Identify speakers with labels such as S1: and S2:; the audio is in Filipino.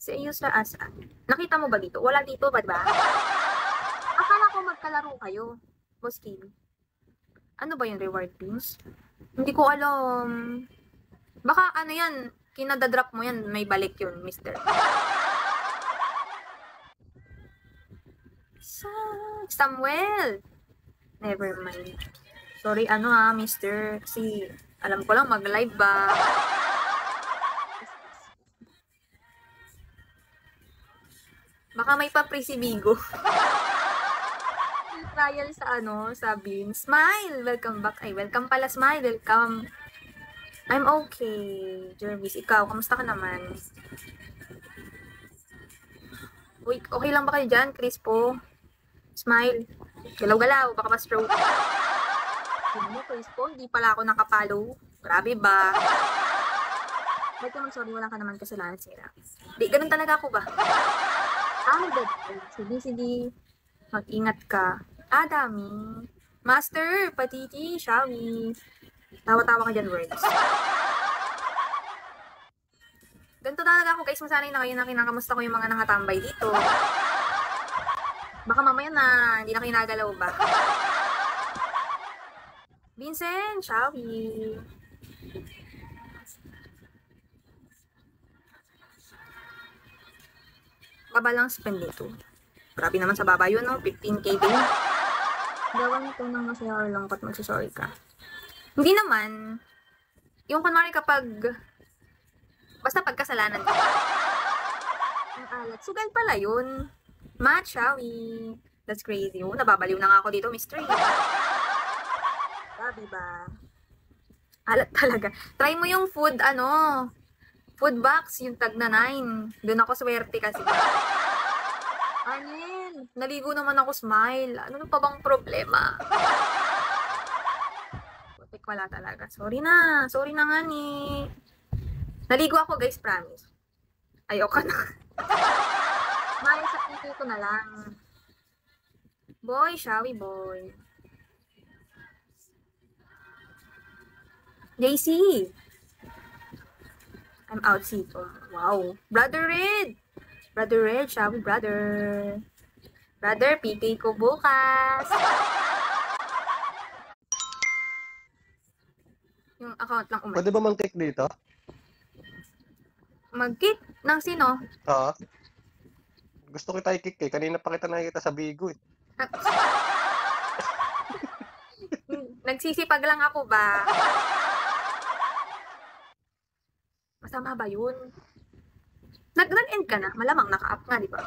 S1: Si Ayus na asa. Nakita mo ba dito? Wala dito ba ba? Akala ko magkalaro kayo. Boss Kim. Ano ba yung reward pins? Hindi ko alam. Baka ano yan, kinadadrop mo yan, may balik yun, mister. Samuel! Never mind. Sorry, ano mister. Kasi, alam ko lang, mag-live ba? Baka may pa-free si Bigo. Trial sa sa Beam. Smile! Welcome back. Ay, welcome pala, Smile. Welcome. I'm okay. Jervis, ikaw, kamusta ka naman? Uy, okay lang ba kayo dyan, Crispo? Smile. Galaw-galaw, baka ma-stroke. Hindi mo, Crispo, hindi pala ako nakapalo. Grabe ba? Ba't naman, sorry, wala ka naman kasalanan, Sira. Di, ganun talaga ako ba? Nagdad. Sige. Mag-ingat ka. Dami. Master, patiti, shawi. Tawa-tawa ka dyan, words. Ganito talaga ako, guys. Masanay na kayo na kinakamusta ko yung mga nakatambay dito. Baka mamaya na, hindi na kinagalaw ba? Vincent, shawi. Baba lang spend dito. Grabe naman sa baba yun, no? 15k din. Gawan ito ng masaya lang kat magsasorry ka. Hindi naman. Yung kunwari kapag basta pagkasalanan ka. Ang alat. Sugal pala yun. Matchawi. That's crazy. Oh, nababaliw na nga ako dito, mystery. Grabe ba? Alat talaga. Try mo yung food, food box, yung tag na 9. Doon ako swerte kasi. Anil, naligo naman ako, Smile. Ano pa bang problema? Putik, wala talaga. Sorry na nga ni. Naligo ako, guys, promise. Ayoko na. May sa PT ko na lang. Boy, shawi boy. JC. I'm out sito. Wow. Brother Red, shawi brother. Brother, PK ko bukas. Yung account lang umalis.
S2: Pwede ba mag-kick dito?
S1: Mag-kick? Ng sino?
S2: Oo. Gusto kita i-kick eh. Kanina pa kita nakikita sa Bigo eh.
S1: Nagsisipag lang ako ba? Masama ba yun? Nag-end ka na? Malamang naka-up nga, di ba?